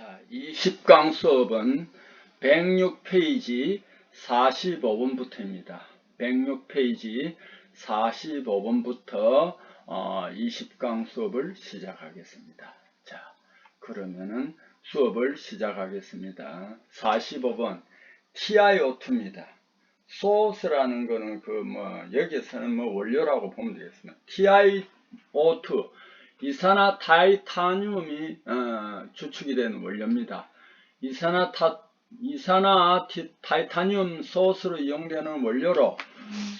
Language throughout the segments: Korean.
자, 20강 수업은 106페이지 45번부터입니다. 106페이지 45번부터 20강 수업을 시작하겠습니다. 자, 그러면은 수업을 시작하겠습니다. 45번 TiO2입니다. 소스라는 거는 여기에서는 원료라고 보면 되겠습니다. TiO2 이산화타이타늄이 추출이 되는 원료입니다. 이산화타이타늄 소스로 이용되는 원료로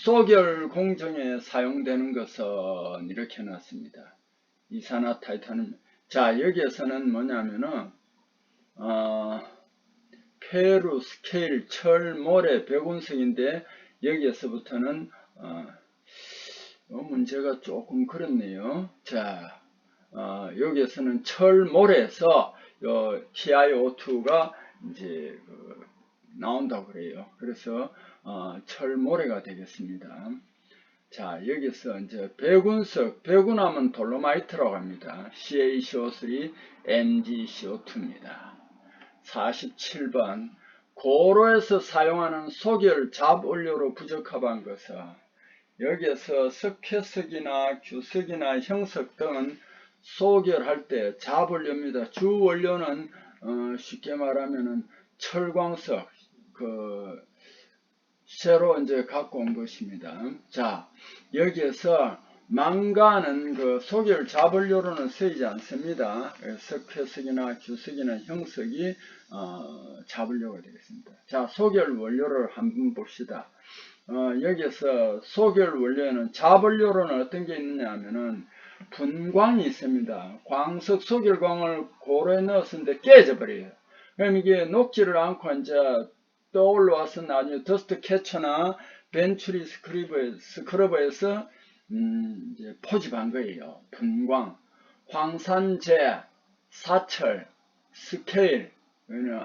소결 공정에 사용되는 것은 이렇게 놨습니다. 이산화타이타늄. 자, 여기에서는 뭐냐면은 페루, 스케일, 철, 모래, 백운석인데 여기에서부터는 문제가 조금 그렇네요. 자, 여기에서는 철, 모래에서 TiO2가 이제 나온다고 그래요. 그래서 철, 모래가 되겠습니다. 자, 여기서 이제 백운석, 백운하면 돌로마이트라고 합니다. CaCO3, MgCO2입니다. 47번 고로에서 사용하는 소결 잡원료로 부적합한 것은 여기에서 석회석이나 규석이나 형석 등은 소결할 때 잡원료입니다. 주 원료는 쉽게 말하면은 철광석 새로 이제 갖고 온 것입니다. 자, 여기에서 망간은 소결 잡원료로는 쓰이지 않습니다. 석회석이나 규석이나 형석이 잡원료가 되겠습니다. 자, 소결 원료를 한번 봅시다. 여기서 소결 원료에는 잡원료로는 어떤 게 있느냐 하면은 분광이 있습니다. 광석 소결광을 고로에 넣었는데 깨져버려요. 그럼 이게 녹지를 않고 이제 떠올라와서 나중에 더스트 캐쳐나 벤츄리 스크러버에서 이제 포집한 거예요. 분광, 황산재, 사철, 스케일,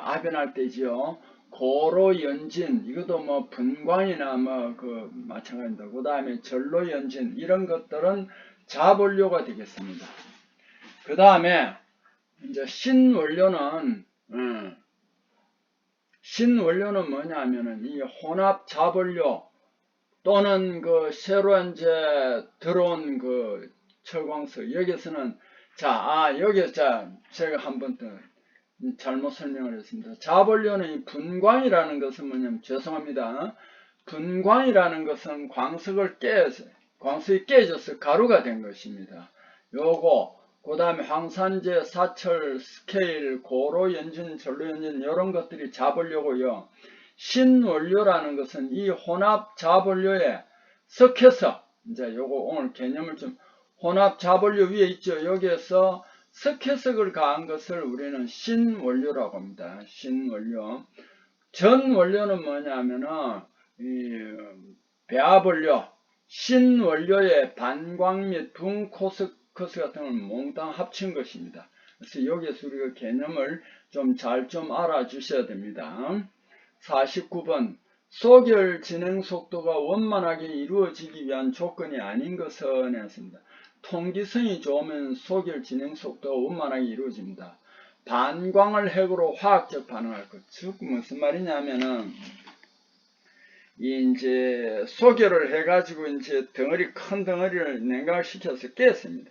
아변할 때지요. 고로연진, 이것도 분광이나 마찬가지입니다. 그 다음에 전로연진, 이런 것들은 잡원료가 되겠습니다. 그 다음에 이제 신원료는 뭐냐면은 이 혼합 잡원료 또는 새로 이제 들어온 철광석, 여기서는 여기서 제가 한번 더 잘못 설명을 했습니다. 잡원료는 이 분광이라는 것은 뭐냐면, 죄송합니다. 분광이라는 것은 광석이 깨져서 가루가 된 것입니다. 요거, 그 다음에 황산재, 사철, 스케일, 고로연진, 전로연진 이런 것들이 잡원료고요. 신원료라는 것은 이 혼합 잡원료에 석회석, 이제 요거 오늘 개념을 혼합 잡원료 위에 있죠. 여기에서 석회석을 가한 것을 우리는 신원료라고 합니다. 신원료. 전원료는 뭐냐면은 배합원료, 신원료의 반광 및 분코스커스 같은 걸 몽땅 합친 것입니다. 그래서 여기에서 우리가 개념을 잘 알아주셔야 됩니다. 49번 소결 진행 속도가 원만하게 이루어지기 위한 조건이 아닌 것은 했습니다. 통기성이 좋으면 소결 진행 속도가 원만하게 이루어집니다. 반광을 핵으로 화학적 반응할 것. 즉 무슨 말이냐면은 이제 소결을 해가지고 이제 큰 덩어리를 냉각을 시켜서 깼습니다.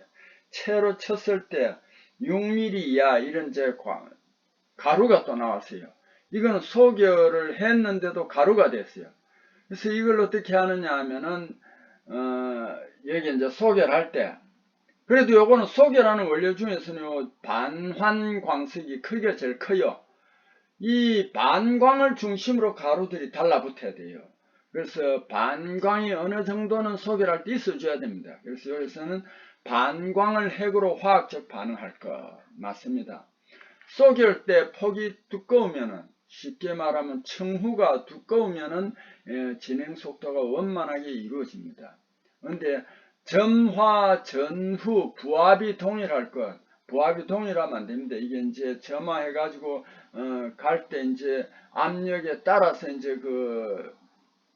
채로 쳤을 때 6mm 이하 이런 가루가 또 나왔어요. 이건 소결을 했는데도 가루가 됐어요. 그래서 이걸 어떻게 하느냐 하면은 여기 이제 소결할 때, 그래도 요거는 소결하는 원료 중에서는 반환광석이 크기가 제일 커요. 이 반광을 중심으로 가루들이 달라붙어야 돼요. 그래서 반광이 어느 정도는 소결할 때 있어줘야 됩니다. 그래서 여기서는 반광을 핵으로 화학적 반응할 것 맞습니다. 소결 때 폭이 두꺼우면은, 쉽게 말하면 청후가 두꺼우면은 진행 속도가 원만하게 이루어집니다. 그런데 점화, 전후, 부합이 동일할 것. 부합이 동일하면 안 됩니다. 이게 이제 점화해가지고 갈 때 이제 압력에 따라서 이제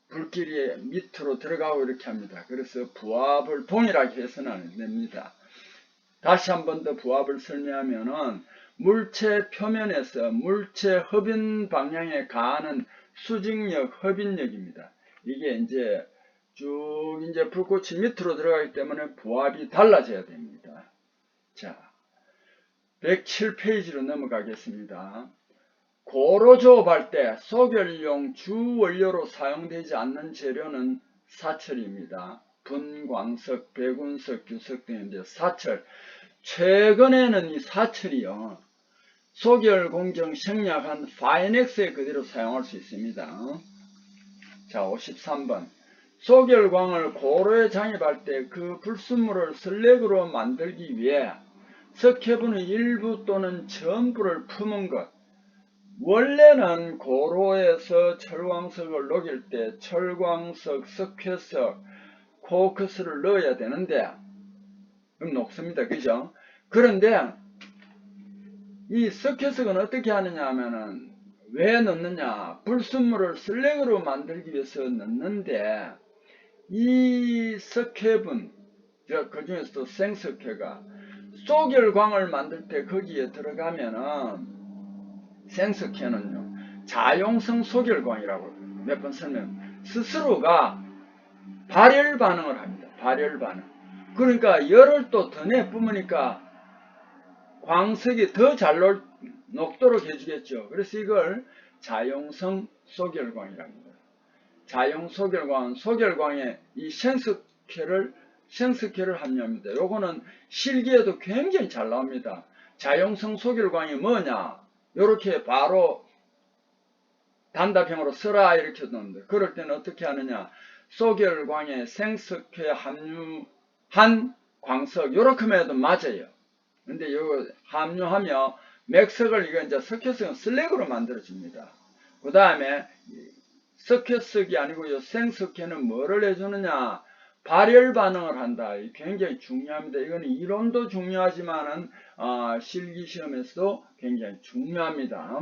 불길이 밑으로 들어가고 이렇게 합니다. 그래서 부합을 동일하게 해서는 안 됩니다. 다시 한 번 더 부합을 설명하면은 물체 표면에서 물체 흡인 방향에 가하는 수직력, 흡인력입니다. 이게 이제 쭉 이제 불꽃이 밑으로 들어가기 때문에 부합이 달라져야 됩니다. 자, 107페이지로 넘어가겠습니다. 고로 조업할 때 소결용 주 원료로 사용되지 않는 재료는 사철입니다. 분광석, 백운석, 규석 등 이제 사철. 최근에는 이 사철이요, 소결 공정 생략한 파이넥스에 그대로 사용할 수 있습니다. 자, 53번. 소결광을 고로에 장입할 때 그 불순물을 슬랙으로 만들기 위해 석회분의 일부 또는 전부를 품은 것. 원래는 고로에서 철광석을 녹일 때 철광석, 석회석, 코크스를 넣어야 되는데 그럼 녹습니다. 그죠? 그런데 이 석회석은 어떻게 하느냐 하면은 왜 넣느냐, 불순물을 슬랙으로 만들기 위해서 넣는데 이 석회분, 그 중에서도 생석회가 소결광을 만들 때 거기에 들어가면은 생석회는요 자용성 소결광이라고 몇 번 설명, 스스로가 발열 반응을 합니다. 발열 반응. 그러니까 열을 또 더 내뿜으니까 광석이 더 잘 녹도록 해주겠죠. 그래서 이걸 자용성 소결광이라고 합니다. 자용 소결광은 소결광에 이 생석회를 함유합니다. 요거는 실기에도 굉장히 잘 나옵니다. 자용성 소결광이 뭐냐, 요렇게 바로 단답형으로 써라 이렇게 넣는데, 그럴 때는 어떻게 하느냐, 소결광에 생석회 함유한 광석 요렇게만 해도 맞아요. 근데 요거 함유하며 맥석을 이거 이제 석회석은 슬랙으로 만들어줍니다. 그 다음에 석회석이 아니고 요 생석회는 뭐를 해주느냐, 발열 반응을 한다. 굉장히 중요합니다. 이거는 이론도 중요하지만은 실기 시험에서도 굉장히 중요합니다.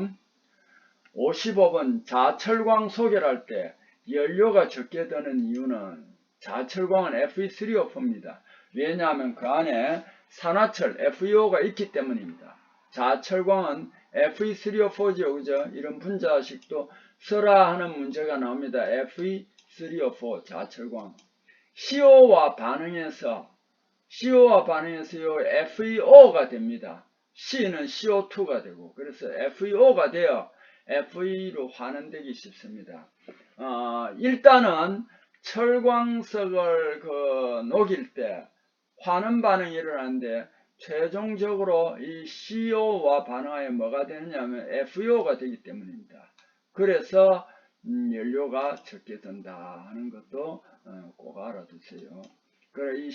55번. 자철광 소결할 때 연료가 적게 드는 이유는, 자철광은 Fe3O4입니다. 왜냐하면 그 안에 산화철 FeO가 있기 때문입니다. 자철광은 Fe3O4죠. 그죠? 이런 분자식도 써라 하는 문제가 나옵니다. Fe3O4 자철광. CO와 반응해서 요 FeO가 됩니다. C는 CO2가 되고, 그래서 FeO가 되어 Fe로 환원되기 쉽습니다. 일단은 철광석을 녹일 때 환원 반응이 일어나는데 최종적으로 이 CO와 반응하여 뭐가 되느냐면 FeO가 되기 때문입니다. 그래서 연료가 적게 든다 하는 것도 꼭 알아두세요. 그래, 이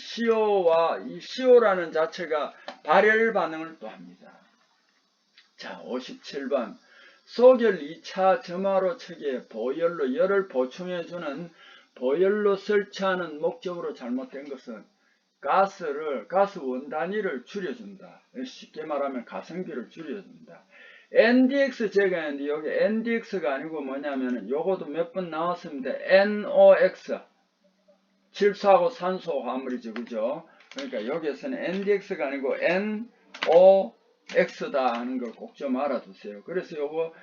CO라는 자체가 발열 반응을 또 합니다. 자, 57번. 소결 2차 점화로 측에 보열로 열을 보충해주는 보열로 설치하는 목적으로 잘못된 것은 가스 원단위를 줄여준다. 쉽게 말하면 가성비를 줄여준다. NDX 제거했는데 여기 NDX가 아니고 뭐냐면은 요것도 몇 번 나왔습니다. NOx. 질소하고 산소 화물이죠. 그죠? 그러니까 여기에서는 NDX가 아니고 NOx다 하는 걸 꼭 좀 알아두세요. 그래서 요거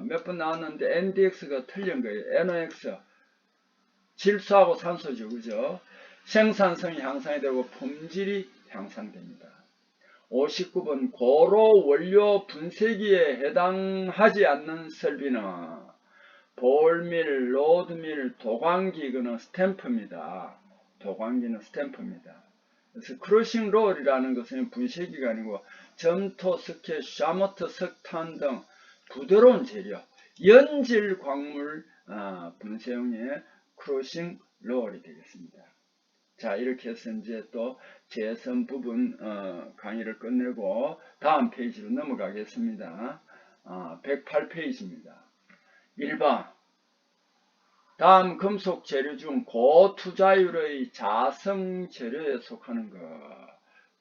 몇 번 나왔는데 NDX가 틀린 거예요. NOx. 질소하고 산소죠. 그죠? 생산성이 향상이 되고 품질이 향상됩니다. 59번. 고로 원료 분쇄기에 해당하지 않는 설비는 볼밀, 로드밀, 도광기, 그는 스탬프입니다. 도광기는 스탬프입니다. 그래서 크러싱 롤이라는 것은 분쇄기가 아니고 점토, 석회, 샤머트, 석탄 등 부드러운 재료, 연질 광물 분쇄용의 크러싱 롤이 되겠습니다. 자, 이렇게 해서 이제 또 재선 부분 강의를 끝내고 다음 페이지로 넘어가겠습니다. 108페이지입니다. 1번. 다음 금속 재료 중 고투자율의 자성 재료에 속하는 것.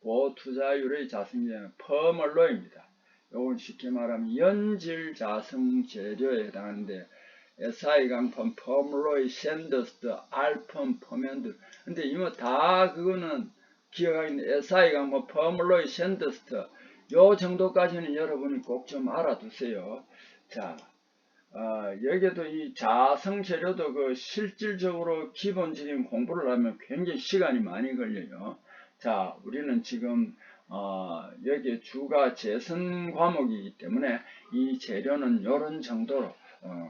고투자율의 자성 재료는 펌얼로이입니다. 이건 쉽게 말하면 연질 자성 재료에 해당하는데 SI 강펌, 펌로이, 샌더스트, 알펌, 퍼맨드. 근데 이거 다 그거는 기억하는 SI가 뭐 퍼물로이 샌더스트 요 정도까지는 여러분이 꼭 좀 알아두세요. 자, 여기에도 이 자성 재료도 그 실질적으로 기본적인 공부를 하면 굉장히 시간이 많이 걸려요. 자, 우리는 지금 여기 주가 재선 과목이기 때문에 이 재료는 요런 정도로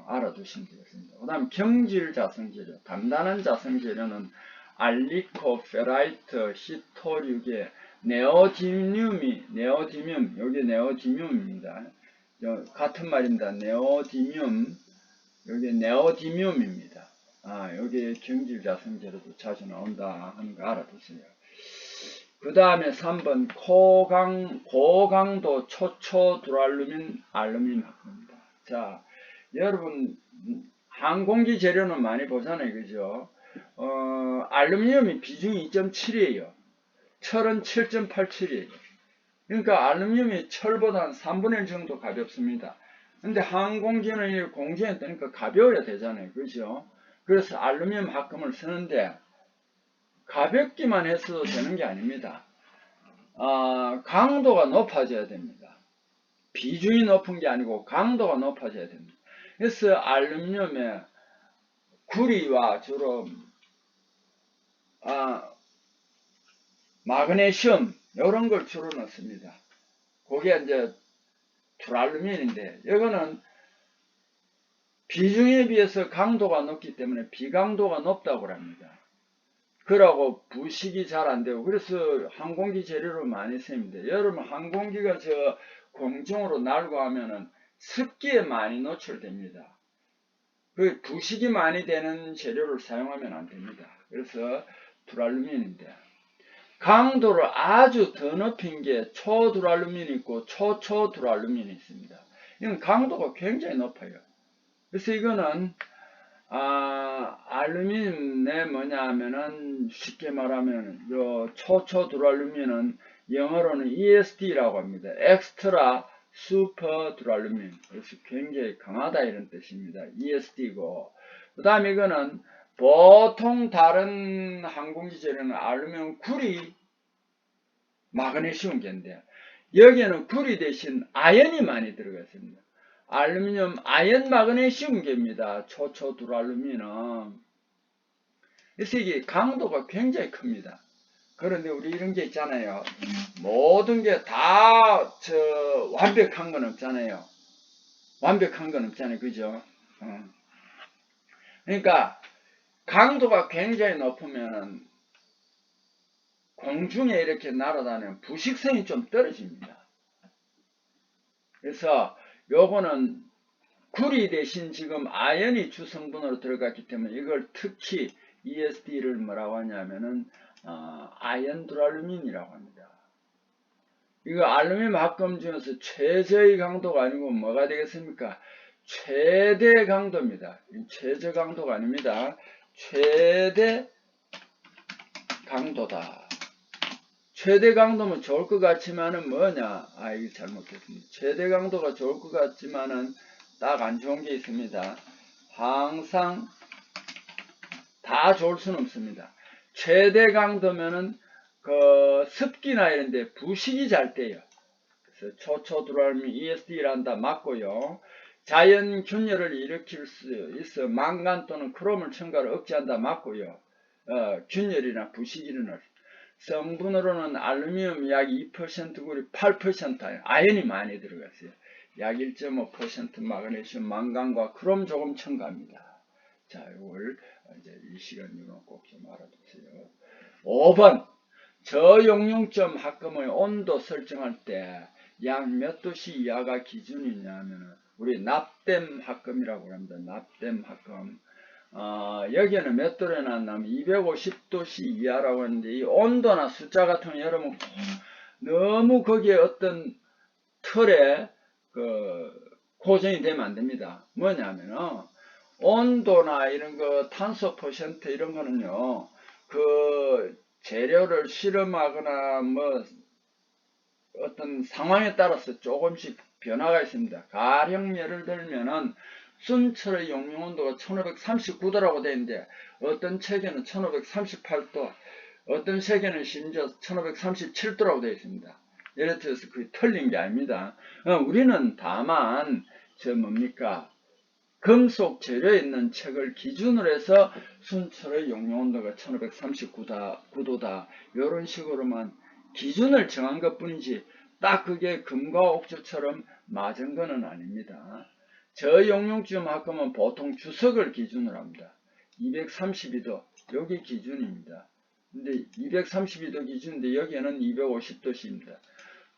알아두시면 되겠습니다. 그 다음 경질 자성 재료, 단단한 자성 재료는 알리코, 페라이트, 히토류계, 네오디뮴, 여기 네오디뮴입니다. 같은 말입니다. 네오디뮴, 여기 네오디뮴입니다. 여기 경질 자성 재료도 자주 나온다 하는 거 알아두세요. 그 다음에 3번 고강도 초초두랄루민 알루미늄 합금입니다. 자, 여러분 항공기 재료는 많이 보잖아요, 그죠? 알루미늄이 비중이 2.7이에요. 철은 7.87이에요. 그러니까 알루미늄이 철보다 한 3분의 1 정도 가볍습니다. 근데 항공기는 공중에 뜨니까 가벼워야 되잖아요, 그죠? 그래서 알루미늄 합금을 쓰는데 가볍기만 했어도 되는 게 아닙니다. 강도가 높아져야 됩니다. 비중이 높은 게 아니고 강도가 높아져야 됩니다. 그래서 알루미늄에 구리와 주로 마그네슘 이런 걸 주로 넣습니다. 그게 이제 두랄루민인데 이거는 비중에 비해서 강도가 높기 때문에 비강도가 높다고 합니다. 그러고 부식이 잘 안 되고 그래서 항공기 재료로 많이 씁니다. 여러분 항공기가 저 공중으로 날고 하면은 습기에 많이 노출됩니다. 그 부식이 많이 되는 재료를 사용하면 안 됩니다. 그래서 두랄루민인데 강도를 아주 더 높인 게 초두랄루민이 있고 초초두랄루민이 있습니다. 이건 강도가 굉장히 높아요. 그래서 이거는 알루미늄에 뭐냐 하면은 쉽게 말하면 요 초초두랄루민은 영어로는 ESD라고 합니다. 엑스트라 슈퍼 두랄루민. 그래서 굉장히 강하다 이런 뜻입니다. ESD고 그 다음에 이거는 보통 다른 항공기 재료는 알루미늄 구리 마그네슘계인데 여기에는 구리 대신 아연이 많이 들어가 있습니다. 알루미늄 아연 마그네슘계입니다. 초초두랄루민은. 그래서 이게 강도가 굉장히 큽니다. 그런데 우리 이런 게 있잖아요. 모든 게 다 완벽한 건 없잖아요. 완벽한 건 없잖아요. 그죠? 그러니까 강도가 굉장히 높으면 공중에 이렇게 날아다니면 부식성이 좀 떨어집니다. 그래서 요거는 구리 대신 지금 아연이 주성분으로 들어갔기 때문에 이걸 특히 ESD를 뭐라고 하냐면은 아연 두랄루민이라고 합니다. 이거 알루미늄 합금 중에서 최저의 강도가 아니고 뭐가 되겠습니까? 최대 강도입니다. 최저 강도가 아닙니다. 최대 강도다. 최대 강도면 좋을 것 같지만은 뭐냐? 이거 잘못했습니다. 최대 강도가 좋을 것 같지만은 딱 안 좋은 게 있습니다. 항상 다 좋을 수는 없습니다. 최대 강도면은 그 습기나 이런데 부식이 잘 돼요. 그래서 초초두랄루민 ESD란다 맞고요. 자연 균열을 일으킬 수 있어 망간 또는 크롬을 첨가를 억제한다 맞고요. 균열이나 부식이 일어날 성분으로는 알루미늄 약 2% 구리 8% 아연이 많이 들어갔어요. 약 1.5% 마그네슘, 망간과 크롬 조금 첨가합니다. 자, 이걸 이제 이 시간 이건 꼭 좀 알아두세요. 5번 저용융점 합금의 온도 설정할 때 약 몇 도씨 이하가 기준이냐면 우리 납땜 합금이라고 합니다. 납땜 합금. 여기에는 몇 도로 나왔냐면 250도씨 이하라고 하는데 이 온도나 숫자 같은 거 여러분 너무 거기에 어떤 틀에 고정이 되면 안 됩니다. 뭐냐면은 온도나 이런 거 탄소 퍼센트 이런 거는요 재료를 실험하거나 뭐 어떤 상황에 따라서 조금씩 변화가 있습니다. 가령 예를 들면은 순철의 용융온도가 1539도라고 되어 있는데 어떤 책에는 1538도 어떤 세계는 심지어 1537도라고 되어 있습니다. 예를 들어서 그게 틀린 게 아닙니다. 우리는 다만 뭡니까? 금속 재료에 있는 책을 기준으로 해서 순철의 용융온도가 1539도다. 이런 식으로만 기준을 정한 것 뿐이지 딱 그게 금과 옥조처럼 맞은 거는 아닙니다. 저용융지음학금은 보통 주석을 기준으로 합니다. 232도 여기 기준입니다. 근데 232도 기준인데 여기에는 250도씨입니다.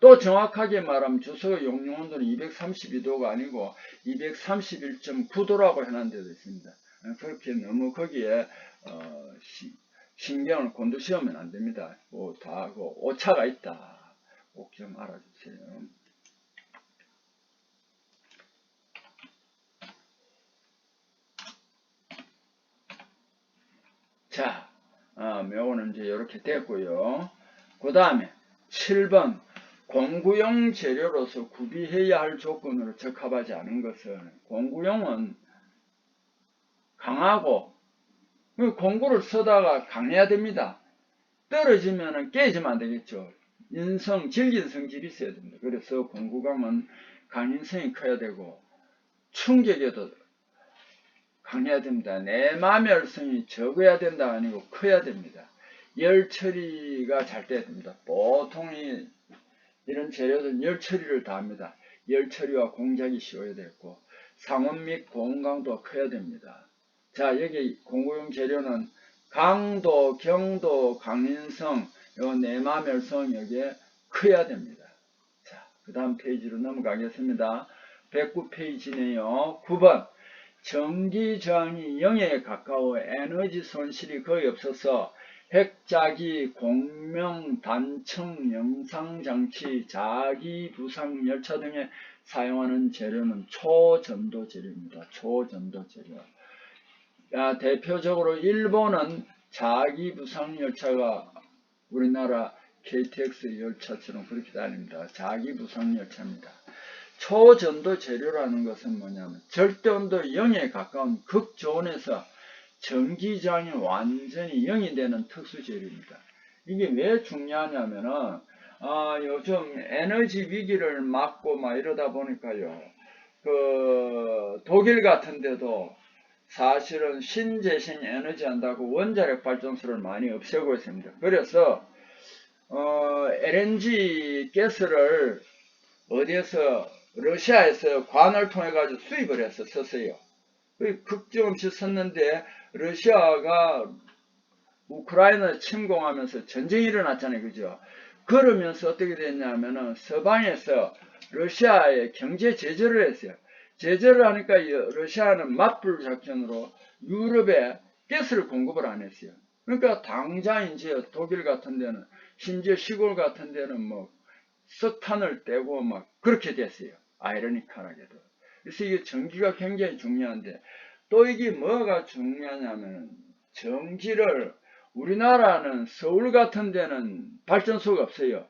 또 정확하게 말하면 주석의 용융온도는 232도가 아니고 231.9도라고 해놓은 데도 있습니다. 그렇게 너무 거기에 신경을 곤두시우면 안 됩니다. 다 오차가 있다. 꼭 좀 알아주세요. 자, 묘는 이제 이렇게 됐고요. 그 다음에 7번 공구용 재료로서 구비해야 할 조건으로 적합하지 않은 것은, 공구용은 강하고 공구를 쓰다가 강해야 됩니다. 떨어지면 깨지면 안 되겠죠. 인성, 질긴 성질이 있어야 됩니다. 그래서 공구강은 강인성이 커야 되고 충격에도 강해야 됩니다. 내마멸성이 적어야 된다 아니고 커야 됩니다. 열 처리가 잘 돼야 됩니다. 보통 이런 재료들은 열 처리를 다 합니다. 열 처리와 공작이 쉬워야 되고 상온 및 고온강도가 커야 됩니다. 자, 여기 공구용 재료는 강도, 경도, 강인성, 요 내마멸성 여기에 커야 됩니다. 자, 그 다음 페이지로 넘어가겠습니다. 109페이지네요. 9번 전기 저항이 0에 가까워 에너지 손실이 거의 없어서 핵자기, 공명, 단청, 영상장치, 자기 부상 열차 등에 사용하는 재료는 초전도 재료입니다. 초전도 재료. 대표적으로 일본은 자기 부상 열차가 우리나라 KTX 열차처럼 그렇게 다닙니다. 자기 부상 열차입니다. 초전도 재료라는 것은 뭐냐면 절대온도 0에 가까운 극저온에서 전기저항이 완전히 0이 되는 특수재료입니다. 이게 왜 중요하냐면은 요즘 에너지 위기를 막고 막 이러다 보니까요. 독일 같은 데도 사실은 신재생 에너지 한다고 원자력 발전소를 많이 없애고 있습니다. 그래서 LNG 가스를 어디에서 러시아에서 관을 통해 가지고 수입을 해서 썼어요. 극적 없이 썼는데 러시아가 우크라이나 침공하면서 전쟁이 일어났잖아요. 그죠? 그러면서 어떻게 됐냐면은 서방에서 러시아에 경제 제재를 했어요. 제재를 하니까 러시아는 맞불 작전으로 유럽에 가스를 공급을 안 했어요. 그러니까 당장 이제 독일 같은 데는 심지어 시골 같은 데는 뭐 석탄을 떼고 막 그렇게 됐어요. 아이러니컬하게도. 그래서 이게 전기가 굉장히 중요한데 또 이게 뭐가 중요하냐면 전기를 우리나라는 서울 같은 데는 발전소가 없어요.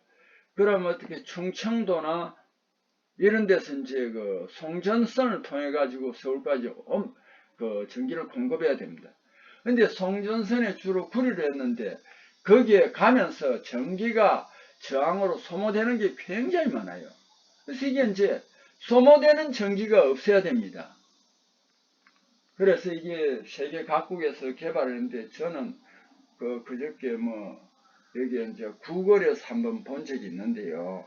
그럼 어떻게 충청도나 이런 데서 이제 송전선을 통해 가지고 서울까지 전기를 공급해야 됩니다. 근데 송전선에 주로 구리를 했는데 거기에 가면서 전기가 저항으로 소모되는 게 굉장히 많아요. 그래서 이게 이제 소모되는 전기가 없어야 됩니다. 그래서 이게 세계 각국에서 개발했는데 저는 그저께 여기 이제 구글에서 한번 본 적이 있는데요.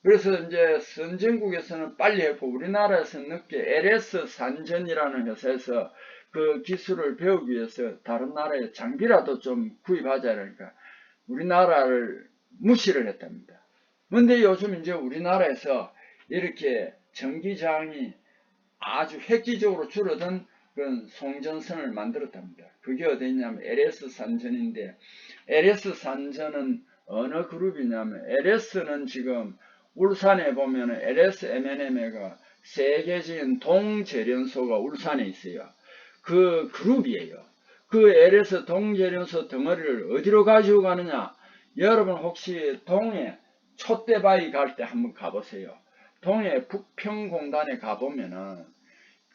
그래서 이제 선진국에서는 빨리 했고 우리나라에서는 늦게 LS 산전이라는 회사에서 그 기술을 배우기 위해서 다른 나라의 장비라도 좀 구입하자 그러니까 우리나라를 무시를 했답니다. 근데 요즘 이제 우리나라에서 이렇게 전기저항이 아주 획기적으로 줄어든 그런 송전선을 만들었답니다. 그게 어디 있냐면 LS 산전인데 LS 산전은 어느 그룹이냐면 LS는 지금 울산에 보면 LS MNM가 세계적인 동재련소가 울산에 있어요. 그 그룹이에요. 그 LS 동재련소 덩어리를 어디로 가지고 가느냐? 여러분 혹시 동해 촛대바위 갈 때 한번 가보세요. 동해 북평공단에 가보면은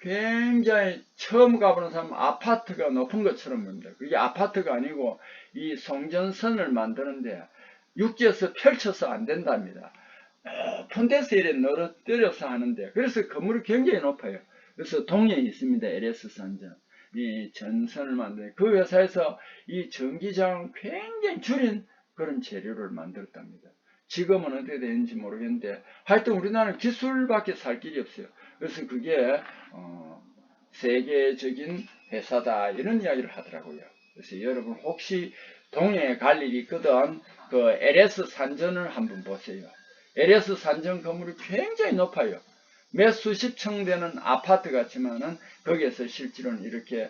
굉장히 처음 가보는 사람은 아파트가 높은 것처럼 보입니다. 그게 아파트가 아니고 이 송전선을 만드는데 육지에서 펼쳐서 안 된답니다. 높은 데서 이래 늘어뜨려서 하는데, 그래서 건물이 굉장히 높아요. 그래서 동해에 있습니다. LS 산전. 이 전선을 만드는 그 회사에서 이 전기장을 굉장히 줄인 그런 재료를 만들었답니다. 지금은 어떻게 되는지 모르겠는데 하여튼 우리나라는 기술밖에 살 길이 없어요. 그래서 그게 세계적인 회사다 이런 이야기를 하더라고요. 그래서 여러분 혹시 동해에 갈 일이 있거든 그 LS 산전을 한번 보세요. LS 산전 건물이 굉장히 높아요. 몇 수십 층 되는 아파트 같지만은 거기에서 실제로는 이렇게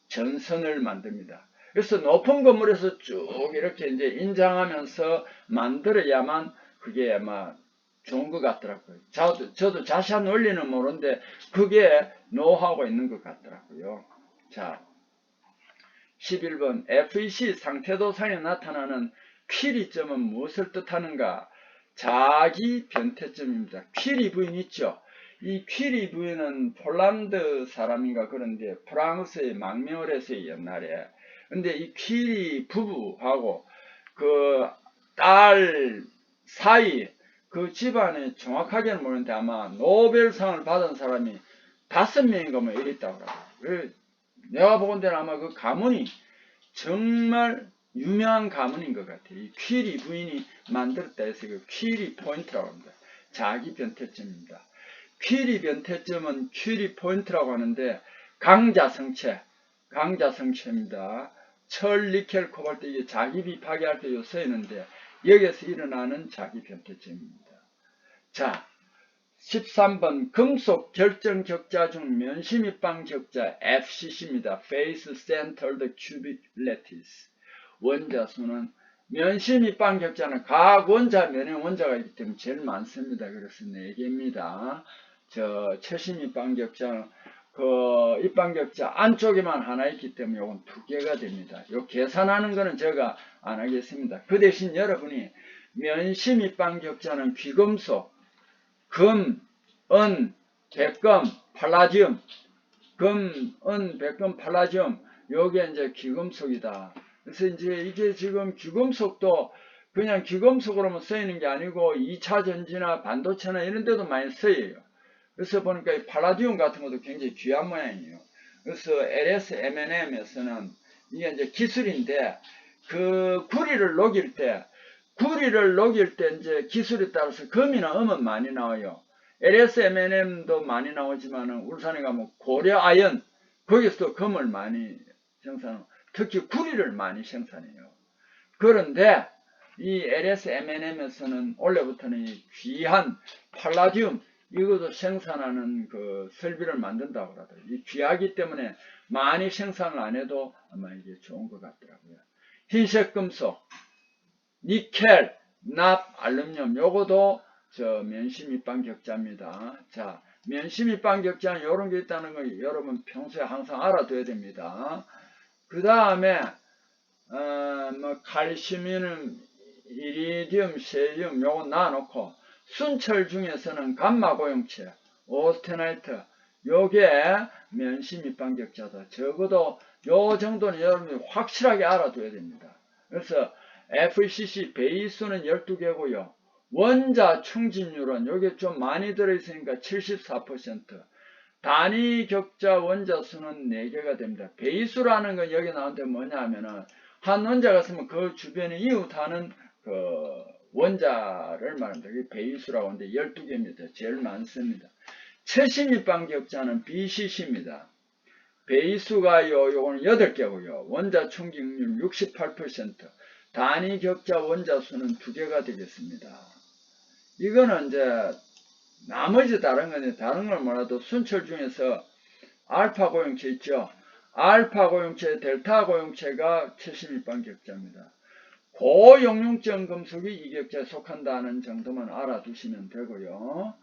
전선을 만듭니다. 그래서 높은 건물에서 쭉 이렇게 이제 인장하면서 만들어야만 그게 아마 좋은 것 같더라고요. 저도 자세한 원리는 모르는데 그게 노하우가 있는 것 같더라고요. 자, 11번 FEC 상태도상에 나타나는 퀴리점은 무엇을 뜻하는가? 자기 변태점입니다. 퀴리 부인 있죠? 이 퀴리 부인은 폴란드 사람인가 그런데 프랑스의 망명을했어요 옛날에. 근데 이 퀴리 부부하고 그 딸 사이 그 집안에 정확하게는 모르는데 아마 노벨상을 받은 사람이 5명인가 뭐 이랬다고 그래요. 내가 보건대는 아마 그 가문이 정말 유명한 가문인 것 같아요. 이 퀴리 부인이 만들었다 해서 그 퀴리 포인트라고 합니다. 자기 변태점입니다. 퀴리 변태점은 퀴리 포인트라고 하는데 강자성체입니다. 철, 니켈, 코발트 이게 자기비 파괴할 때 쓰이는데 여기에서 일어나는 자기 변태점입니다. 자, 13번 금속 결정 격자 중 면심입방 격자 FCC입니다. Face Centered Cubic Lattice. 원자 수는 면심입방 격자는 각 원자 면에 원자가 있기 때문에 제일 많습니다. 그래서 4개입니다. 저 최심입방 격자는 그 입방 격자 안쪽에만 하나 있기 때문에 이건 2개가 됩니다. 요 계산하는 거는 제가 안 하겠습니다. 그 대신 여러분이 면심입방 격자는 귀금속 금, 은, 백금, 팔라디움, 금, 은, 백금, 팔라디움, 요게 이제 귀금속이다. 그래서 이제 이게 지금 귀금속도 그냥 귀금속으로만 쓰이는 게 아니고 2차 전지나 반도체나 이런 데도 많이 쓰여요. 그래서 보니까 이 팔라디움 같은 것도 굉장히 귀한 모양이에요. 그래서 LS M&M에서는 이게 이제 기술인데 그 구리를 녹일 때 이제 기술에 따라서 금이나 음은 많이 나와요. LS M&M도 많이 나오지만은 울산에 가면 고려 아연 거기서도 금을 많이 생산하고 특히 구리를 많이 생산해요. 그런데 이 LS M&M에서는 원래부터는 이 귀한 팔라디움 이것도 생산하는 그 설비를 만든다고 그러더라고요. 이 귀하기 때문에 많이 생산을 안 해도 아마 이게 좋은 것 같더라고요. 흰색 금속 니켈, 납, 알루미늄 요거도 저 면심입방 격자입니다. 자, 면심입방 격자는 요런 게 있다는 거 여러분 평소에 항상 알아둬야 됩니다. 그 다음에 뭐 칼슘이는 이리디움, 세륨 요거 놔놓고 순철 중에서는 감마 고용체, 오스테나이트 요게 면심입방 격자다. 적어도 요 정도는 여러분이 확실하게 알아둬야 됩니다. 그래서 FCC 배수는 12개고요. 원자 충진율은 여기 좀 많이 들어있으니까 74%. 단위 격자 원자 수는 4개가 됩니다. 배수라는 건 여기 나오는데 뭐냐 하면은 한 원자가 있으면 그 주변에 이웃하는 그 원자를 말합니다. 그게 배수라고 하는데 12개입니다. 제일 많습니다. 최신입방 격자는 BCC입니다. 배수가 요거는 8개고요. 원자 충진율 68%. 단위 격자 원자 수는 2개가 되겠습니다. 이거는 이제 나머지 다른 건 다른 걸 몰라도 순철 중에서 알파 고용체 있죠. 알파 고용체, 델타 고용체가 72번 격자입니다. 고용융점 금속이 이 격자에 속한다는 정도만 알아두시면 되고요.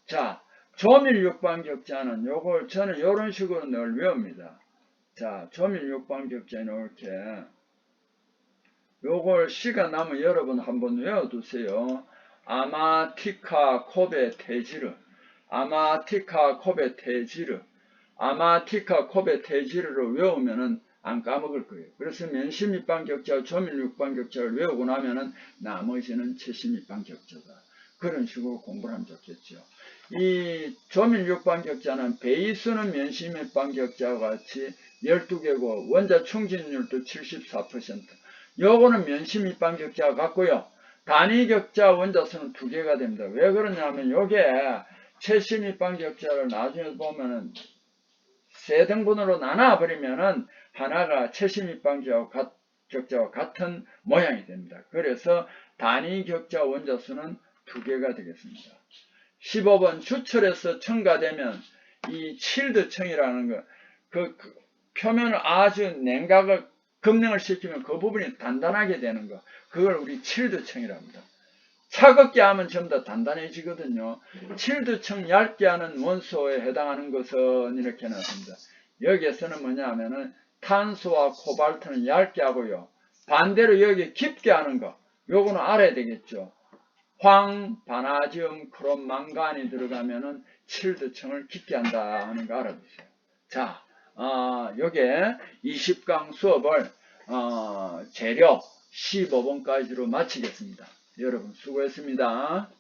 자, 조밀 6번 격자는 요걸 저는 이런 식으로 늘 외웁니다. 자, 조밀 6번 격자 이렇게 요걸 시간 나면 여러분 한번 외워두세요. 아마티카 코베 테지르, 아마티카 코베 테지르. 아마티카 코베 테지르를 외우면은 안 까먹을 거예요. 그래서 면심 입방격자, 조밀 육방격자를 외우고 나면은 나머지는 채심 입방격자다. 그런 식으로 공부를 하면 좋겠죠. 이 조밀 육방격자는 베이스는 면심 입방격자와 같이 12개고 원자 충진율도 74%. 요거는 면심 입방격자가 같고요. 단위 격자 원자수는 2개가 됩니다. 왜 그러냐면 요게 채심 입방격자를 나중에 보면은 세 등분으로 나눠버리면은 하나가 채심 입방격자와 같은 모양이 됩니다. 그래서 단위 격자 원자수는 2개가 되겠습니다. 15번 주철에서 첨가되면 이 칠드청이라는 거, 그 표면을 아주 냉각을 급냉을 시키면 그 부분이 단단하게 되는 거, 그걸 우리 칠드청이라고 합니다. 차갑게 하면 전부 다 단단해지거든요. 칠드청 얇게 하는 원소에 해당하는 것은 이렇게 나왔습니다. 여기에서는 뭐냐 하면은 탄소와 코발트는 얇게 하고요. 반대로 여기 깊게 하는 거, 요거는 알아야 되겠죠. 황, 바나지움, 크롬, 망간이 들어가면은 칠드청을 깊게 한다 하는 거 알아두세요. 자, 요게 20강 수업을 재료 15번까지로 마치겠습니다. 여러분 수고했습니다.